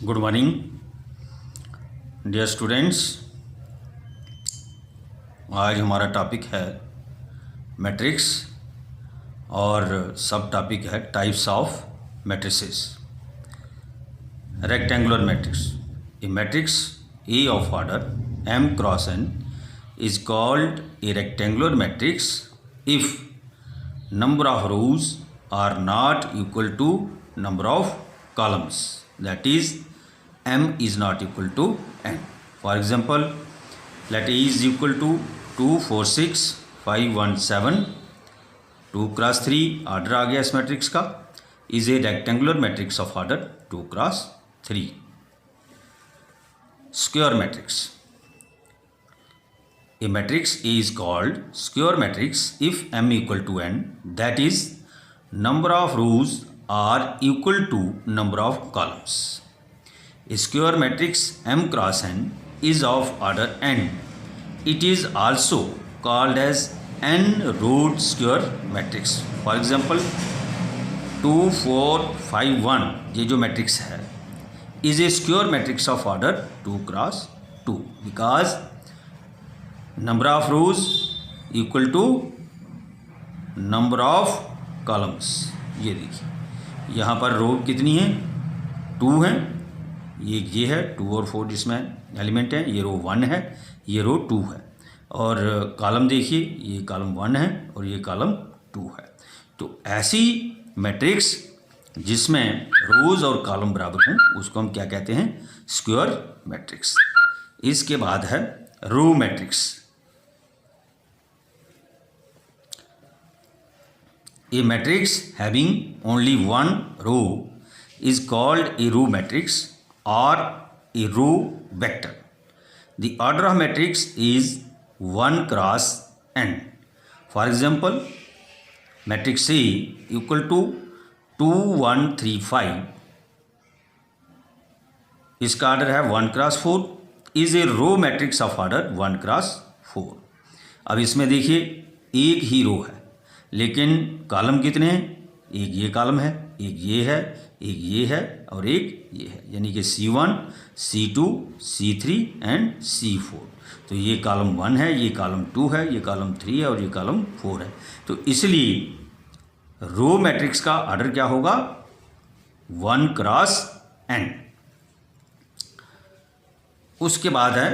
Good morning dear students. आज हमारा topic है मैट्रिक्स और सब टॉपिक है types of matrices. Rectangular matrix, a matrix A of order m cross n is called a rectangular matrix if number of rows are not equal to number of columns, that is m is not equal to n. For example, let A is equal to 2 4 6 5 1 7, 2 cross 3 order आ गया इस matrix का, is a rectangular matrix of order 2 cross 3. Square matrix. A matrix A is called square matrix if m equal to n, that is number of rows are equal to number of columns. A square matrix m cross n is of order n. It is also called as n-rowed square matrix. For example, 2 4 5 1 ये जो matrix है is a square matrix of order 2 cross 2 because number of rows equal to number of columns. ये देखिए यहाँ पर रो कितनी है, 2 है, ये है 2 और 4 जिसमें एलिमेंट है, ये रो 1 है, ये रो 2 है, और कॉलम देखिए ये कॉलम 1 है और ये कॉलम 2 है. तो ऐसी मैट्रिक्स जिसमें रोज और कॉलम बराबर हों उसको हम क्या कहते हैं, स्क्वायर मैट्रिक्स. इसके बाद है row matrix. A matrix having only one row is called a row matrix or a row vector. The order of matrix is 1 cross n. For example, matrix A equal to 2 1 3 5, इसका order है 1 cross 4, is a row matrix of order 1 cross 4. अब इसमें देखिए एक ही रो है लेकिन column कितने हैं, एक ये कॉलम है, एक ये है, एक ये है और एक ये है, यानी कि C1 C2 C3 and C4. तो ये कॉलम 1 है, ये कॉलम 2 है, ये कॉलम 3 है और ये कॉलम 4 है. तो इसलिए रो मैट्रिक्स का ऑर्डर क्या होगा, 1 cross n. उसके बाद है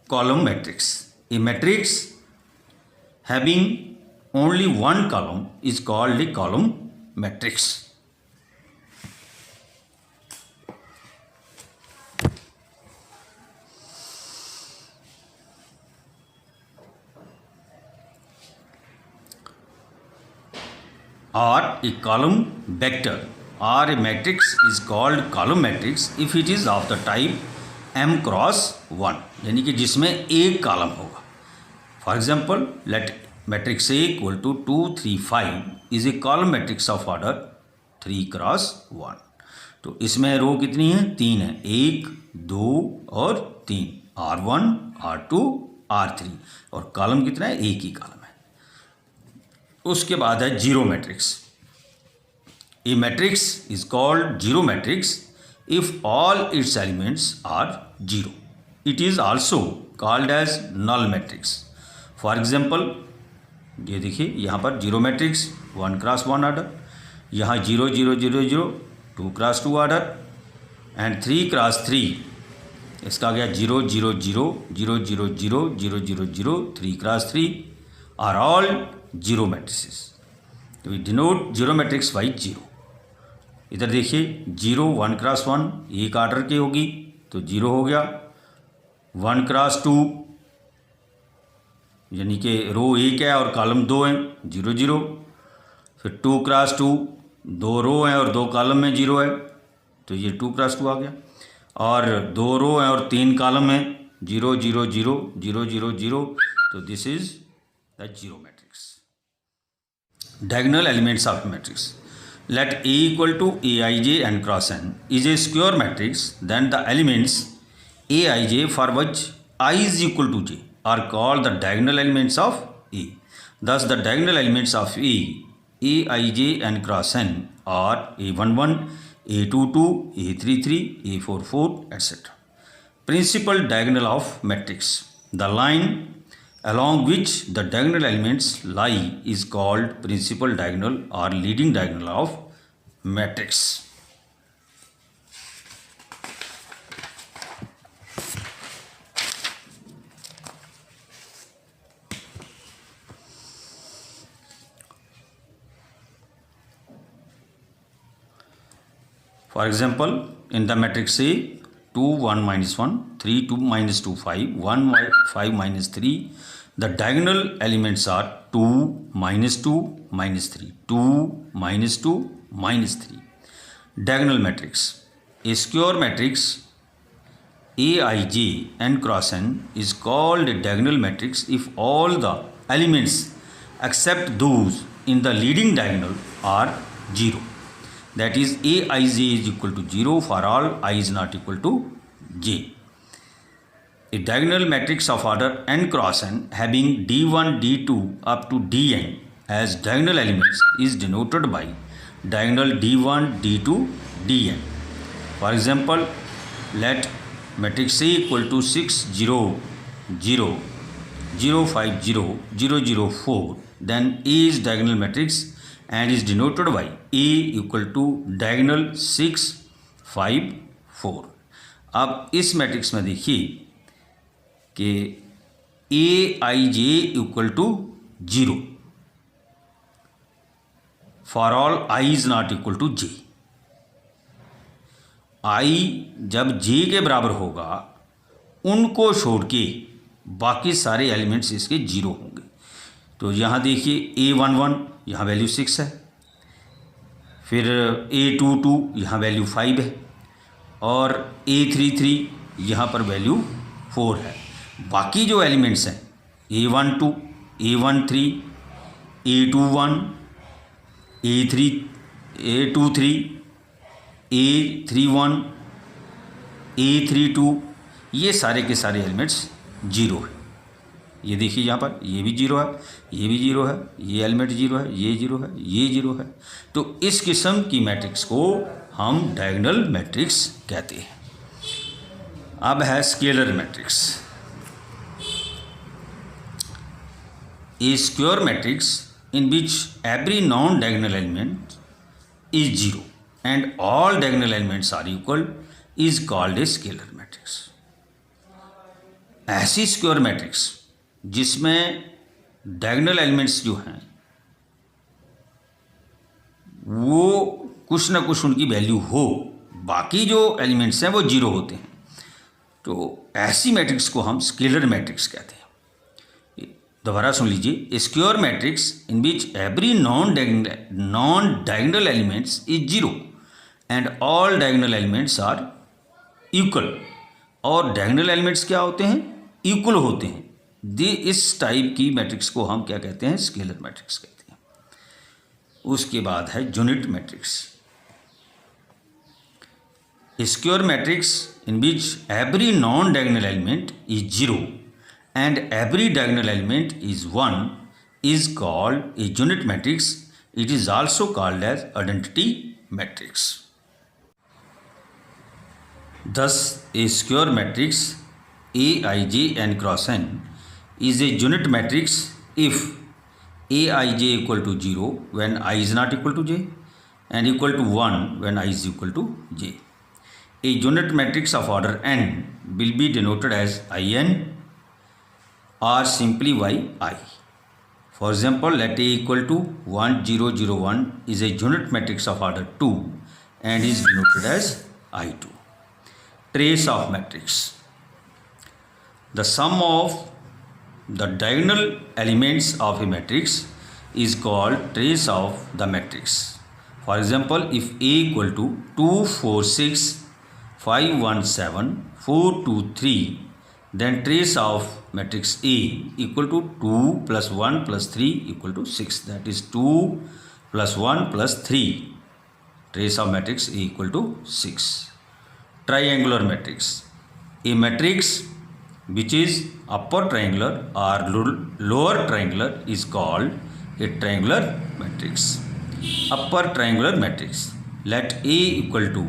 column matrix. A matrix having only one column is called a column matrix. Or a column vector or a matrix is called column matrix if it is of the type m cross 1, यानी कि जिसमें एक column होगा. For example, let matrix A equal to 2 3 5 is a column matrix of order 3 cross 1. तो इसमें रो कितनी है, 3 है, 1 2 और 3, R1 R2 R3, और कॉलम कितना है, एक ही कॉलम है. उसके बाद है zero matrix. A matrix is called zero matrix if all its elements are zero. It is also called as null matrix. For example, ये देखिए यहाँ पर जीरो मैट्रिक्स 1 cross 1 ऑर्डर, यहाँ 0 0 0 0 2 cross 2 ऑर्डर एंड 3 cross 3, इसका गया 0 0 0 0 0 0 0 0 0 3 cross 3 are all zero matrices. तो we denote zero matrix by 0. इधर देखिए 0 1 cross 1 एक ऑर्डर की होगी तो 0 हो गया, 1 cross 2 यानी कि रो एक है और कॉलम 2 हैं, 0 0. फिर 2 cross 2 2 रो हैं और 2 कॉलम में 0 है तो ये 2 cross 2 आ गया, और 2 रो हैं और 3 कॉलम हैं, 0 0 0 0 0 0. तो this is the zero matrix. Diagonal elements of matrix. Let A equal to Aij n cross n is a square matrix, then the elements Aij for which I is equal to j are called the diagonal elements of A. Thus, the diagonal elements of A, Aij n cross n, are A11, A22, A33, A44, etc. Principal diagonal of matrix. The line along which the diagonal elements lie is called principal diagonal or leading diagonal of matrix. For example, in the matrix A, 2, 1, minus 1, 3, 2, minus 2, 5, 1, 5, minus 3, the diagonal elements are 2, minus 2, minus 3, 2, minus 2, minus 3. Diagonal matrix. A square matrix Aij n cross n is called a diagonal matrix if all the elements except those in the leading diagonal are 0. That is, Aij is equal to 0 for all I is not equal to j. A diagonal matrix of order n cross n having d1, d2 up to dn as diagonal elements is denoted by diagonal d1, d2, dn. For example, let matrix A equal to 6, 0, 0, 0, 5, 0, 0, 0, 4. Then A is diagonal matrix and is denoted by A equal to diagonal 6, 5, 4. अब इस matrix में देखिए कि Aij equal to 0 for all I is not equal to j. I जब j के बराबर होगा उनको छोड़ के बाकी सारे एलिमेंट्स इसके 0 होंगे. तो यहाँ देखिए A11 यहाँ वैल्यू 6 है, फिर A22 यहाँ वैल्यू 5 है और A33 यहाँ पर वैल्यू 4 है. बाकी जो एलिमेंट्स हैं A12, A13, A21, A23, A31, A32, ये सारे के सारे एलिमेंट्स 0 है. ये देखिए यहाँ पर ये भी 0 है, ये भी 0 है, ये एलिमेंट 0 है, ये 0 है, ये 0 है. तो इस किस्म की मैट्रिक्स को हम डायगोनल मैट्रिक्स कहते हैं. अब है scalar matrix. A square matrix in which every non diagonal element is 0 and all diagonal elements are equal is called a scalar matrix. ऐसी स्क्वायर मैट्रिक्स जिसमें डायगोनल एलिमेंट्स जो हैं वो कुछ ना कुछ उनकी वैल्यू हो, बाकी जो एलिमेंट्स हैं वो 0 होते हैं. तो ऐसी मैट्रिक्स को हम स्केलर मैट्रिक्स कहते हैं. दोबारा सुन लीजिए. A square matrix in which every non diagonal elements is 0 and all diagonal elements are equal. और डायगोनल एलिमेंट्स क्या होते हैं? इक्वल होते हैं. इस टाइप की मैट्रिक्स को हम क्या कहते हैं? स्केलर मैट्रिक्स कहते हैं. उसके बाद है unit matrix. Square matrix in which every non diagonal element is 0 and every diagonal element is 1 is called a unit matrix. It is also called as identity matrix. Thus, a square matrix Aij n cross n is a unit matrix if Aij equal to 0 when I is not equal to j and equal to 1 when I is equal to j. A unit matrix of order n will be denoted as In or simply by I. For example, let A equal to 1, 0, 0, 1 is a unit matrix of order 2 and is denoted as I2. Trace of matrix. The sum of the diagonal elements of a matrix is called trace of the matrix. For example, if A equal to 2, 4, 6, 5, 1, 7, 4, 2, 3, then trace of matrix A equal to 2 plus 1 plus 3 equal to 6. That is 2 plus 1 plus 3. Trace of matrix A equal to 6. Triangular matrix. A matrix which is upper triangular or lower triangular is called a triangular matrix. Upper triangular matrix, let A equal to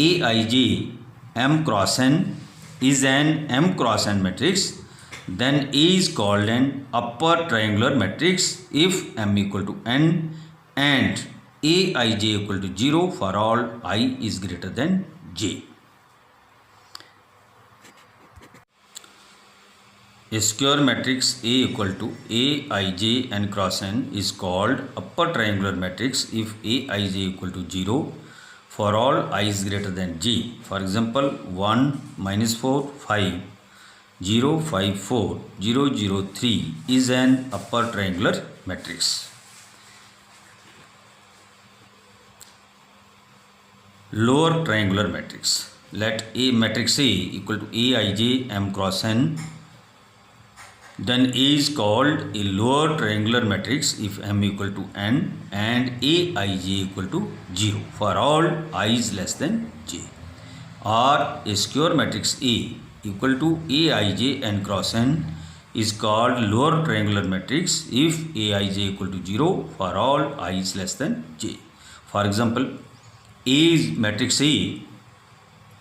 Aij m cross n is an m cross n matrix, then A is called an upper triangular matrix if m equal to n and Aij equal to 0 for all I is greater than j. A square matrix A equal to Aij n cross n is called upper triangular matrix if Aij equal to 0 for all I is greater than j. For example, 1 minus 4 5 0 5 4 0 0 3 is an upper triangular matrix. Lower triangular matrix. Let A matrix A equal to Aij m cross n, then A is called a lower triangular matrix if m equal to n and Aij equal to 0 for all I is less than j. Or a square matrix A equal to Aij n cross n is called lower triangular matrix if Aij equal to 0 for all I is less than j. For example, A is matrix A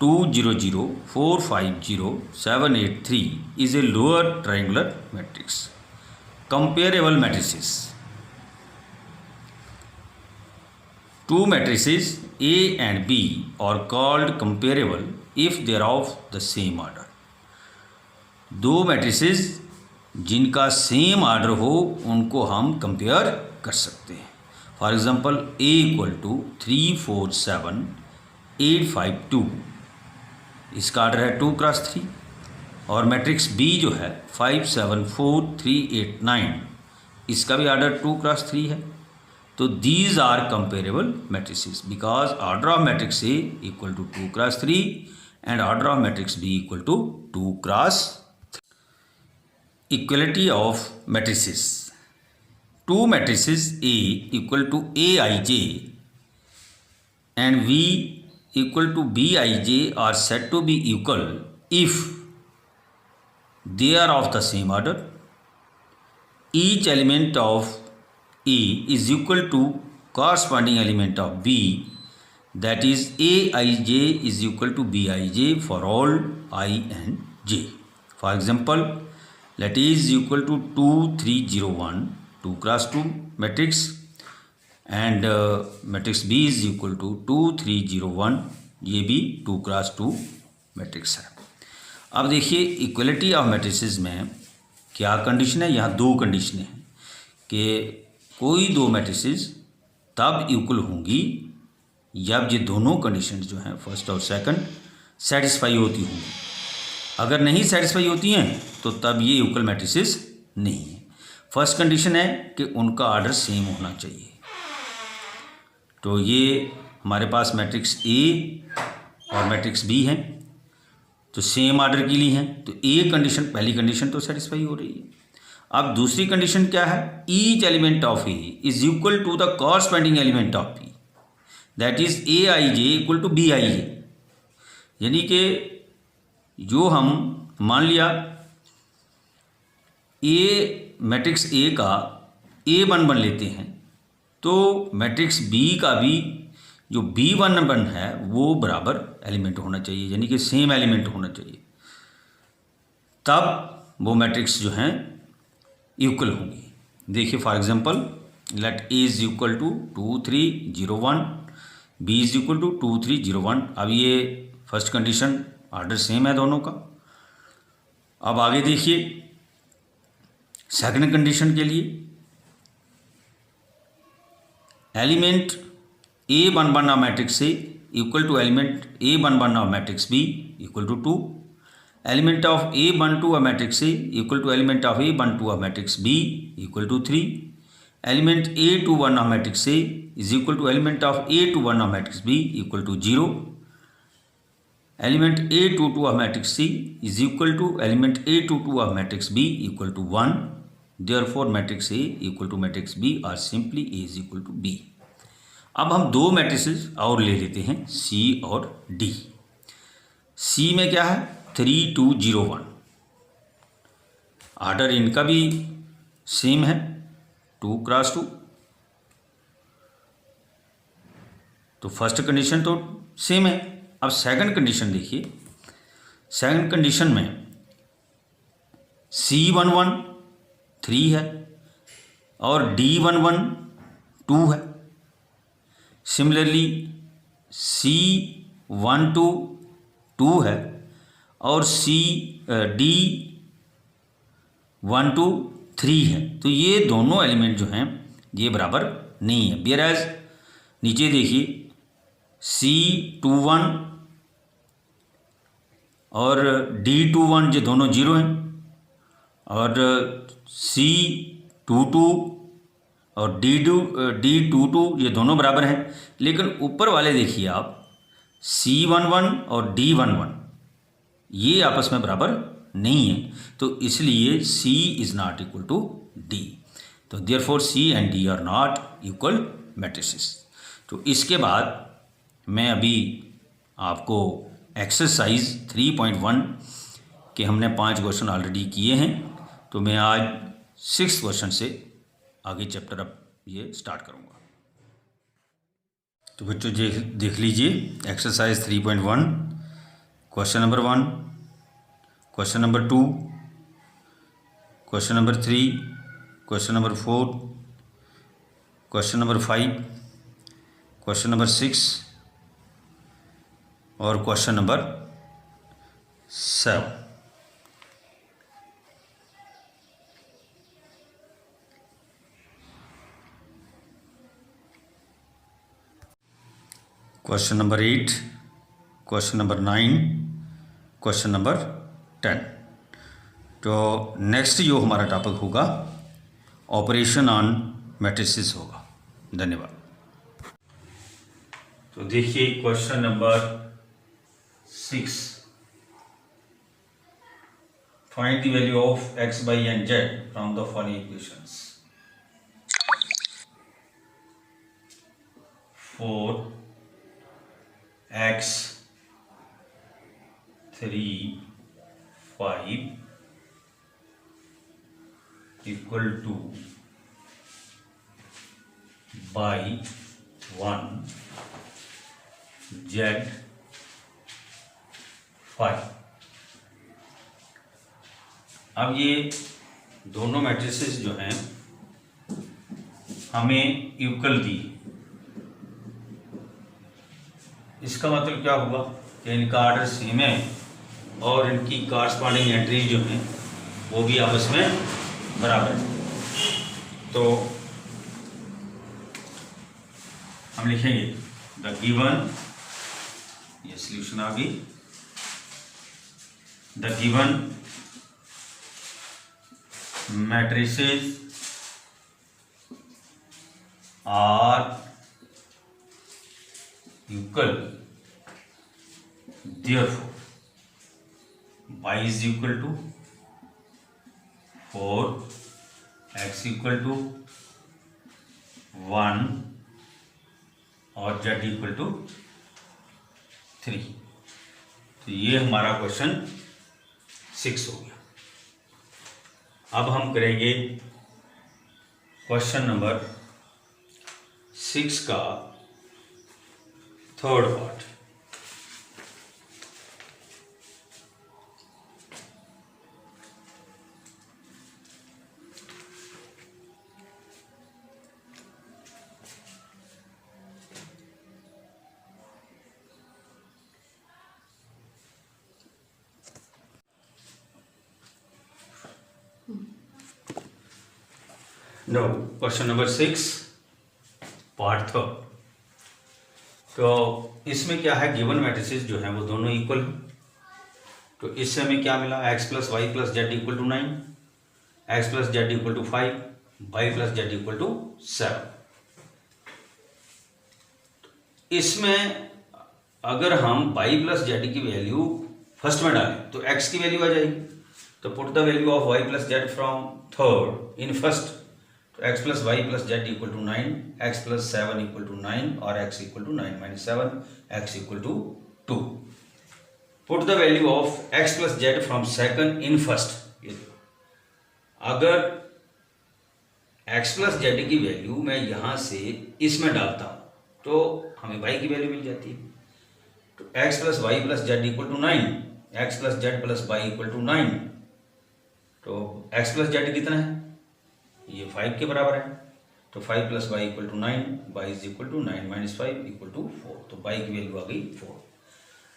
2 0 0 4 5 0 7 8 3 is a lower triangular matrix. Comparable matrices. Two matrices A and B are called comparable if they are of the same order. दो matrices जिनका same order हो उनको हम compare कर सकते हैं. For example, A equal to 3 4 7 8 5 2, इसका order है 2 क्रॉस 3. और मैट्रिक्स B जो है 5 7 4 3 8 9, इसका भी ऑर्डर 2 क्रॉस 3 है. तो these are comparable matrices because order of matrix A equal to 2 cross 3 and order of matrix B equal to 2 cross 3. Equality of matrices. Two matrices A equal to Aij and V equal to Bij are said to be equal if they are of the same order. Each element of A is equal to corresponding element of B, that is Aij is equal to Bij for all I and j. For example, let A is equal to 2 3 0 1 2 cross 2 matrix and matrix B is equal to 2 3 0 1, ये भी 2 cross 2 matrix है. अब देखिए equality of matrices में क्या condition है. यहाँ दो कंडीशनें हैं कि कोई दो मैट्रिसेस तब इक्वल होंगी जब ये दोनों कंडीशन जो हैं फर्स्ट और सेकंड सेटिस्फाई होती होंगी. अगर नहीं सेटिस्फाई होती हैं तो तब ये इक्वल मैट्रिसेस नहीं है. फर्स्ट कंडीशन है कि उनका ऑर्डर सेम होना चाहिए. तो ये हमारे पास मैट्रिक्स A और मैट्रिक्स B हैं, तो सेम ऑर्डर के लिए हैं. तो A कंडीशन, पहली कंडीशन तो सेटिस्फाई हो रही है. अब दूसरी कंडीशन क्या है. Each element of A is equal to the corresponding element of B, that is Aij equal to Bij. यानी कि जो हम मान लिया मैट्रिक्स A का A11 लेते हैं, तो मैट्रिक्स B का भी जो B11 है वो बराबर एलिमेंट होना चाहिए, यानी कि सेम एलिमेंट होना चाहिए. तब वो मैट्रिक्स जो हैं इक्वल होंगी. देखिए for example, let A is equal to 2 3 0 1, B is equal to 2 3 0 1. अब ये फर्स्ट कंडीशन ऑर्डर सेम है दोनों का. अब आगे देखिए सेकंड कंडीशन के लिए, element A11 of matrix A equal to element A11 of matrix B equal to 2, element of A12 of matrix A equal to element of A12 of matrix B equal to 3, element A21 of matrix A is equal to element of A21 of matrix B equal to 0, element A22 of matrix C is equal to element A22 of matrix B equal to 1. Therefore matrix A equal to matrix B और simply A is equal to B. अब हम दो matrices और ले लेते हैं C और D. C में क्या है 3 2 0 1, ऑर्डर इनका भी सेम है 2 क्रॉस 2. तो फर्स्ट कंडीशन तो सेम है। अब सेकंड कंडीशन देखिए, सेकंड कंडीशन में C11 3 है और D11 2 है। सिमिलरली C12 2 है और D12 3 है। तो ये दोनों एलिमेंट जो हैं ये बराबर नहीं है। वेयरएज नीचे देखिए C21 और D21 ये दोनों जीरो हैं और C22 और D22 ये दोनों बराबर हैं। लेकिन ऊपर वाले देखिए आप C11 और D11 ये आपस में बराबर नहीं है, तो इसलिए C is not equal to D। तो therefore C and D are not equal matrices. तो इसके बाद मैं अभी आपको एक्सरसाइज 3.1 के हमने 5 क्वेश्चन ऑलरेडी किए हैं, तो मैं आज 6th क्वेश्चन से आगे चैप्टर अब ये स्टार्ट करूँगा। तो बच्चों देख लीजिए exercise 3.1 question number 1, question number 2, question number 3, question number 4, question number 5, question number 6 और question number 7। Question number 8, question number 9, question number 10। तो नेक्स्ट जो हमारा टॉपिक होगा ऑपरेशन ऑन मैट्रिसेस होगा। धन्यवाद। तो देखिए question number 6, find the value of x, y and z from the following equations. 4x 3 5 equal to by 1 z 5। अब ये दोनों मैट्रिसेस जो हैं हमें इक्वल दी। इसका मतलब क्या हुआ कि इनका ऑर्डर सेम है और इनकी कॉरस्पॉन्डिंग एंट्रीज जो हैं वो भी आपस में बराबर है। तो हम लिखेंगे द गिवन, ये सॉल्यूशन आ गई, the given matrices are equal, therefore y is equal to 4, x equal to 1 और z इक्वल टू 3। तो ये हमारा क्वेश्चन 6 हो गया। अब हम करेंगे क्वेश्चन नंबर 6 का third part. No question number 6 part third. तो इसमें क्या है, गिवन मैट्रिसेस जो हैं वो दोनों इक्वल हैं। तो इससे हमें क्या मिला, x plus y plus z equal to 9, x plus z equal to 5, y plus z equal to 7। इसमें अगर हम y प्लस जेड की वैल्यू फर्स्ट में डालें तो x की वैल्यू आ जाएगी। तो put the value of y plus z from third in first. तो x plus y plus z equal to 9, x plus 7 equal to 9 और x equal to 9 minus 7, x equal to 2। Put the value of x plus z from second in first. अगर x plus z की value मैं यहां से इसमें डालता हूं तो हमें y की वैल्यू मिल जाती है। तो x plus y plus z equal to 9, x plus z plus y equal to 9। तो x प्लस जेड कितना है, ये 5 के बराबर है। तो 5 plus y equal to 9, y is equal to 9 minus 5 equal to 4। तो y की वैल्यू आ गई 4।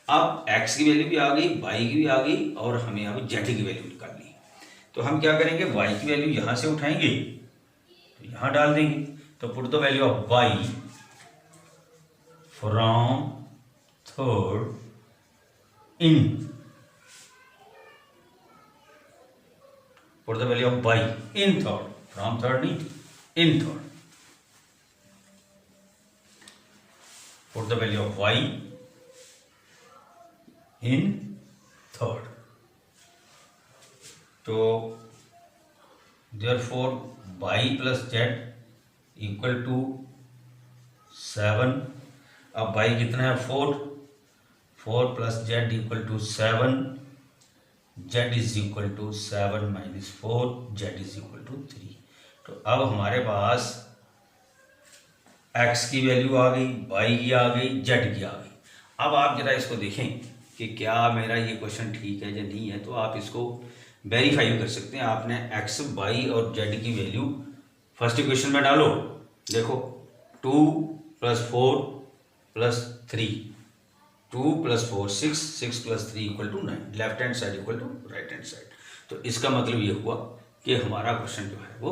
अब x की वैल्यू भी आ गई, y की भी आ गई, और हमें अब z की वैल्यू निकालनी है। तो हम क्या करेंगे, y की वैल्यू यहाँ से उठाएंगे तो यहाँ डाल देंगे। तो put the value of y from third in, put the value of y in third, from third in third, put the value of y in third. तो therefore y plus z equal to 7। अब y कितना है 4, 4 plus z equal to 7, z is equal to 7 minus 4, z is equal to 3। तो अब हमारे पास x की वैल्यू आ गई, y की आ गई, z की आ गई। अब आप जरा इसको देखें कि क्या मेरा ये क्वेश्चन ठीक है या नहीं है। तो आप इसको वेरीफाई कर सकते हैं। आपने x, y और z की वैल्यू फर्स्ट इक्वेशन में डालो। देखो 2 plus 4 plus 3, 2 plus 4 6, 6 plus 3 equal to 9, left hand side equal to right hand side. तो इसका मतलब ये हुआ कि हमारा क्वेश्चन जो है वो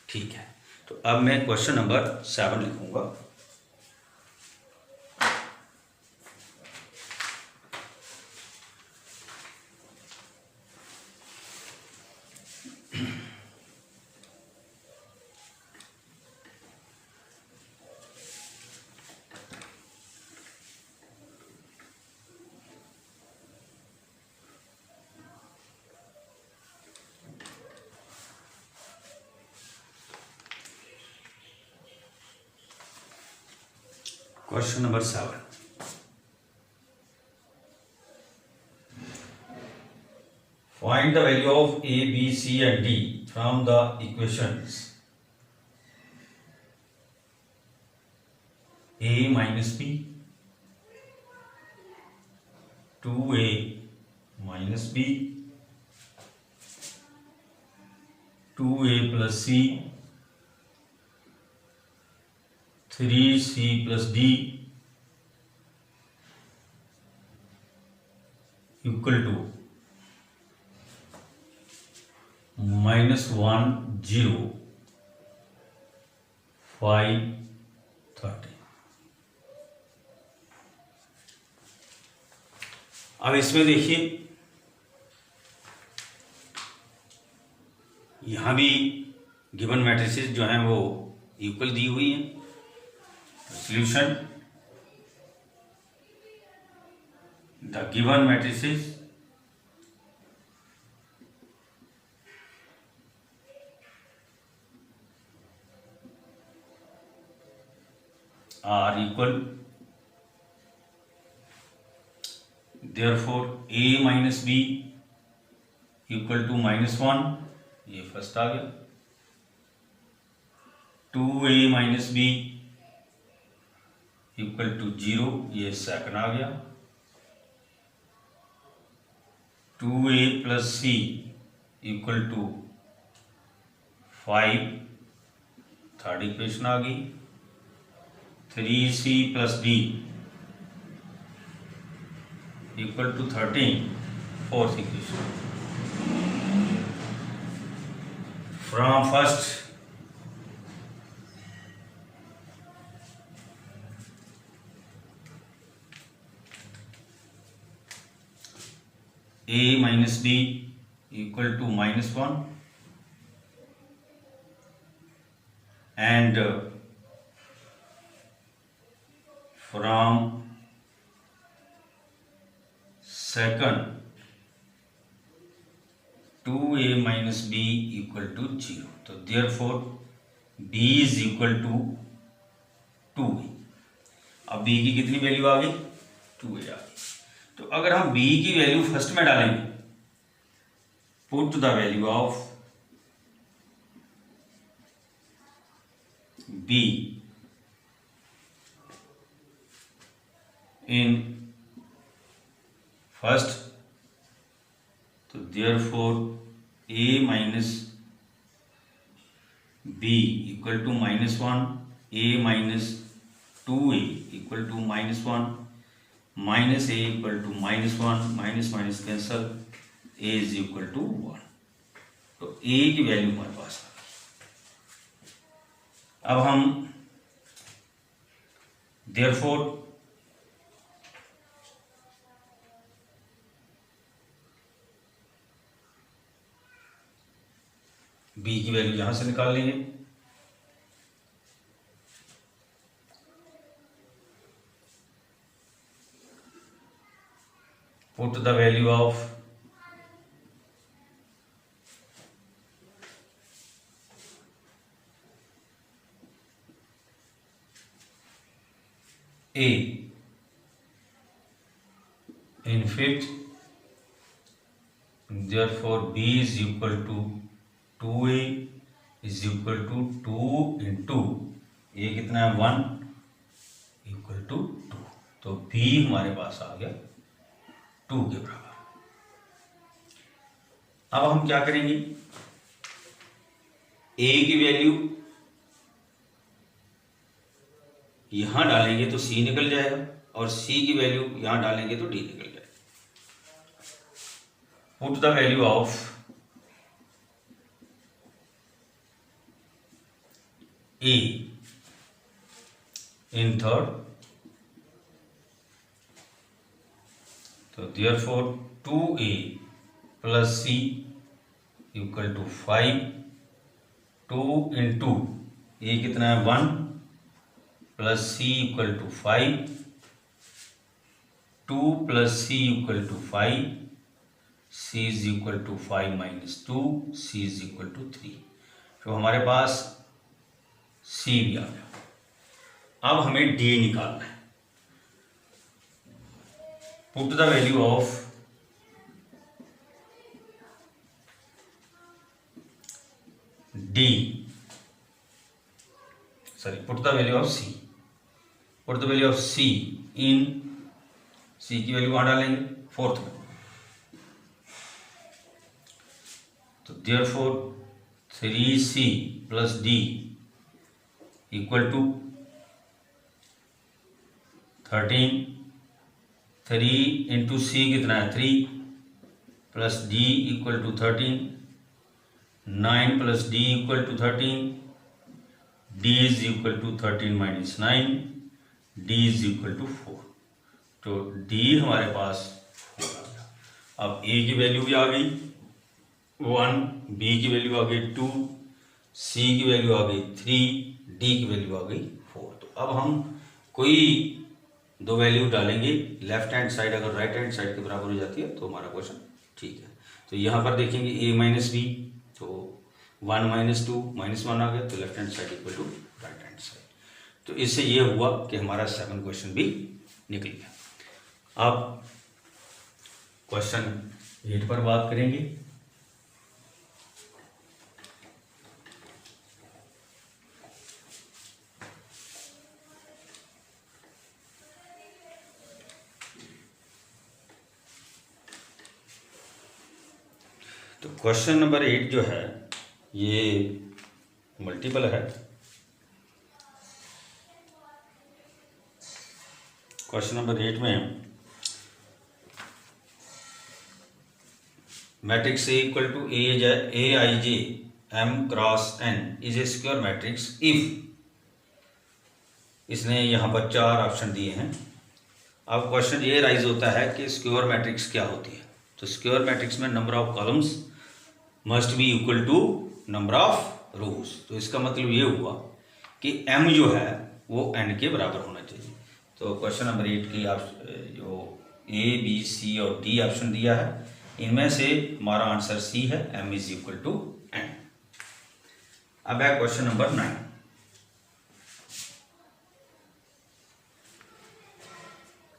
ठीक है। तो अब मैं क्वेश्चन नंबर 7 लिखूंगा। Question number 7. Find the value of A, B, C and D from the equations A minus B, 2A minus B, 2A plus C, 3C plus D equal to -1 0 5 30। अब इसमें देखिए यहाँ भी गिवन मैट्रिसेस जो हैं वो equal दी हुई हैं। Solution: the given matrices are equal, therefore A minus B equal to -1, ये फर्स्ट आ गया। 2A minus B equal to 0, ये सेकंड आ गया। 2A plus C equal to 5, third equation आ गई। 3C plus D equal to 13, fourth equation. From first A minus B equal to -1 and from second 2A minus B equal to 0। तो therefore B is equal to 2A। अब B की कितनी value आ गई, 2A आ गई। तो अगर हम b की वैल्यू फर्स्ट में डालेंगे, put the value of b in first, तो therefore a minus b equal to -1, a minus 2a equal to -1, minus a equal to -1, minus minus cancel, a is equal to 1। तो a की value हमारे पास आ गई। अब हम therefore b की value यहां से निकाल लेंगे। Put the value of a in fifth, therefore b is equal to 2a is equal to 2 into a कितना है 1 इक्वल टू 2। तो b हमारे पास आ गया 2 के बराबर। अब हम क्या करेंगे, a की वैल्यू यहां डालेंगे तो c निकल जाएगा, और c की वैल्यू यहां डालेंगे तो d निकल जाएगा। Put the value of a in third, तो therefore 2a plus c equal to 5, 2 into a कितना है 1 plus c equal to 5, 2 plus c equal to 5, c is equal to 5 minus 2, c is equal to 3। तो हमारे पास c भी आ गया। अब हमें d निकालना है। Put the value of d, sorry put the value of c, put the value of c in, c की value कहाँ डालेंगे फोर्थ में, तो therefore 3c plus d equal to 13, 3 into c कितना है 3 plus d equal to 13, 9 plus d equal to 13, d is equal to 13 minus 9, d is equal to 4। तो d हमारे पास 4 आ गया। अब a की वैल्यू भी आ गई 1, b की वैल्यू आ गई 2, c की वैल्यू आ गई 3, d की वैल्यू आ गई 4। तो अब हम कोई दो वैल्यू डालेंगे, लेफ्ट हैंड साइड अगर राइट हैंड साइड के बराबर हो जाती है तो हमारा क्वेश्चन ठीक है। तो यहाँ पर देखेंगे a माइनस बी, तो 1 माइनस 2 माइनस 1 आ गया, तो left hand side equal to right hand side. तो इससे ये हुआ कि हमारा 7 क्वेश्चन भी निकल गया। अब क्वेश्चन 8 पर बात करेंगे। तो क्वेश्चन नंबर 8 जो है ये मल्टीपल है। क्वेश्चन नंबर 8 में matrix A equal to A I J M cross N is a square matrix if, इसने यहाँ पर 4 ऑप्शन दिए हैं। अब क्वेश्चन ये राइज होता है कि स्क्वायर मैट्रिक्स क्या होती है। तो स्क्वायर मैट्रिक्स में number of columns must be equal to number of rows. तो इसका मतलब ये हुआ कि m जो है वो n के बराबर होना चाहिए। तो क्वेश्चन नंबर 8 की आप जो a b c और d ऑप्शन दिया है, इनमें से हमारा आंसर c है, m is equal to n। अब है क्वेश्चन नंबर 9।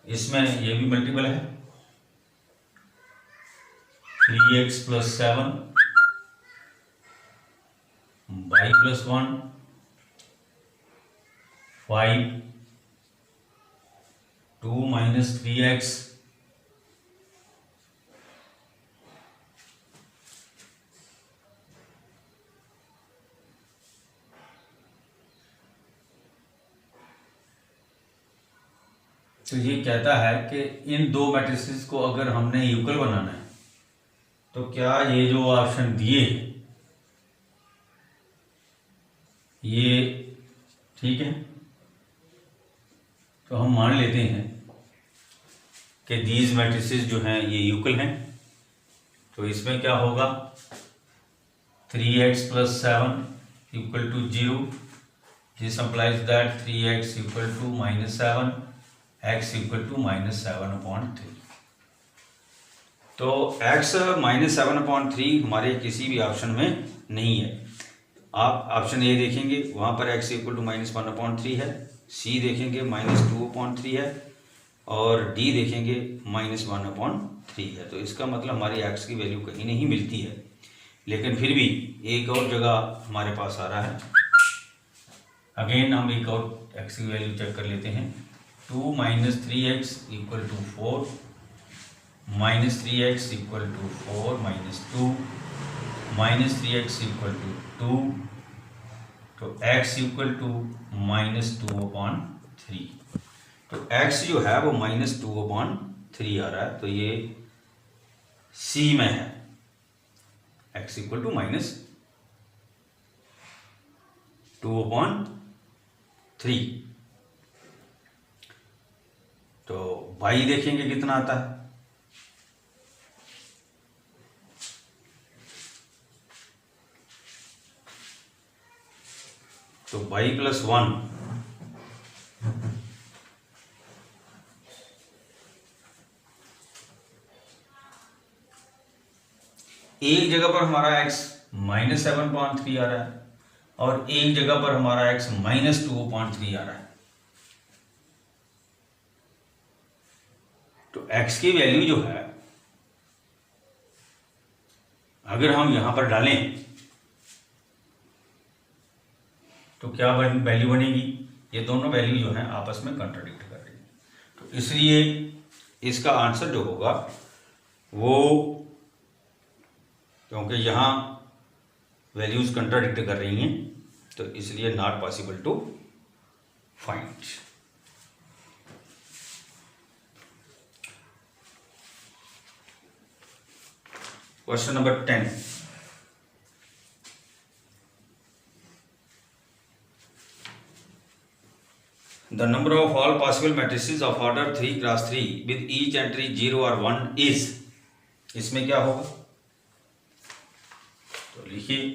इसमें ये भी मल्टीपल है, 3x plus 7 y plus 1 5 2 minus 3x तो ये कहता है कि इन दो मैट्रिसेस को अगर हमने इक्वल बनाना है तो क्या ये जो ऑप्शन दिए ये ठीक है। तो हम मान लेते हैं कि दीज मैट्रिसेस जो हैं ये इक्वल हैं। तो इसमें क्या होगा 3x + 7 = 0। This implies that 3x = -7, x = -7/3। तो x -7/3 हमारे किसी भी ऑप्शन में नहीं है। आप ऑप्शन ए देखेंगे वहाँ पर x = -1/3 है, सी देखेंगे -2/3 है और डी देखेंगे -1/3 है। तो इसका मतलब हमारी x की वैल्यू कहीं नहीं मिलती है। लेकिन फिर भी एक और जगह हमारे पास आ रहा है। अगेन हम एक और x की वैल्यू चेक कर लेते हैं। 2 - 3x = 4, -3x = 4 - 2 -3x = 2। तो x = -2/3। तो x जो है वो -2/3 आ रहा है। तो ये सी में है, x = -2/3। तो y देखेंगे कितना आता है। तो y + 1 एक जगह पर हमारा x -7/3 आ रहा है और एक जगह पर हमारा x -2/3 आ रहा है। तो x की वैल्यू जो है अगर हम यहां पर डालें तो क्या वैल्यू बनेगी। ये दोनों वैल्यू जो है आपस में कंट्राडिक्ट कर रही है। तो इसलिए इसका आंसर जो होगा वो, क्योंकि यहाँ वैल्यूज कंट्राडिक्ट कर रही हैं तो इसलिए not possible to find. Question number 10। The number of all possible matrices of order 3 × 3 with each entry 0 or 1 is, इसमें क्या होगा तो लिखिए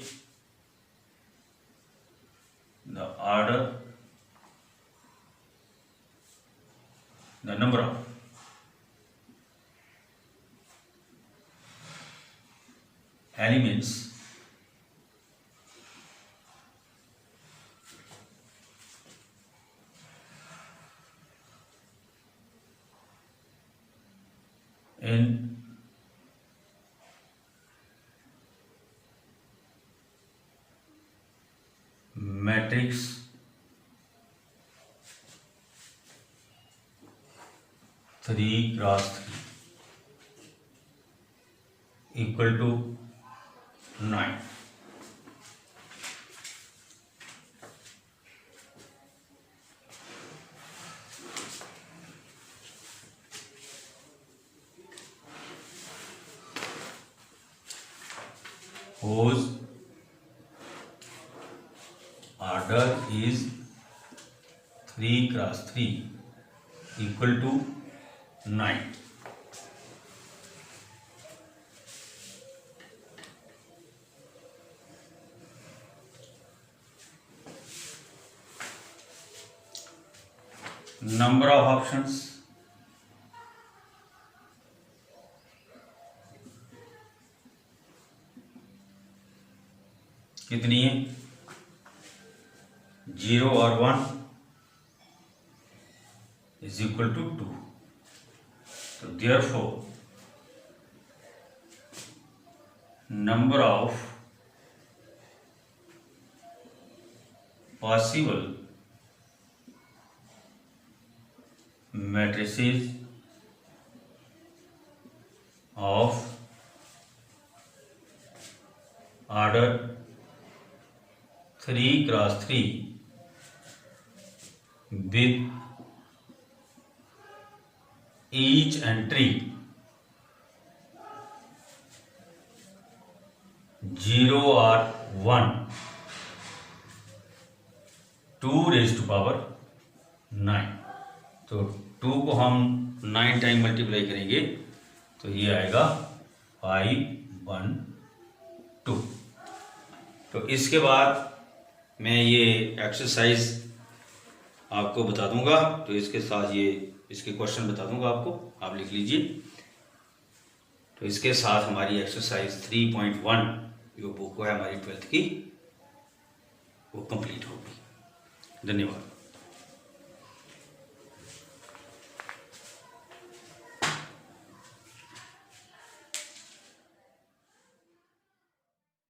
the order, the number of elements in matrix three × 3 = 9। whose order is 3 × 3 = 9। Number of options कितनी है 0 और 1 = 2। तो therefore number of possible matrices of order 3x3 with each entry 0 or 1 2⁹ तो 2 को हम 9 टाइम मल्टीप्लाई करेंगे तो ये आएगा 512। तो इसके बाद मैं ये एक्सरसाइज आपको बता दूंगा, तो इसके साथ ये इसके क्वेश्चन बता दूंगा आपको, आप लिख लीजिए। तो इसके साथ हमारी एक्सरसाइज 3.1 जो बुक है हमारी 12th की वो कंप्लीट होगी। धन्यवाद।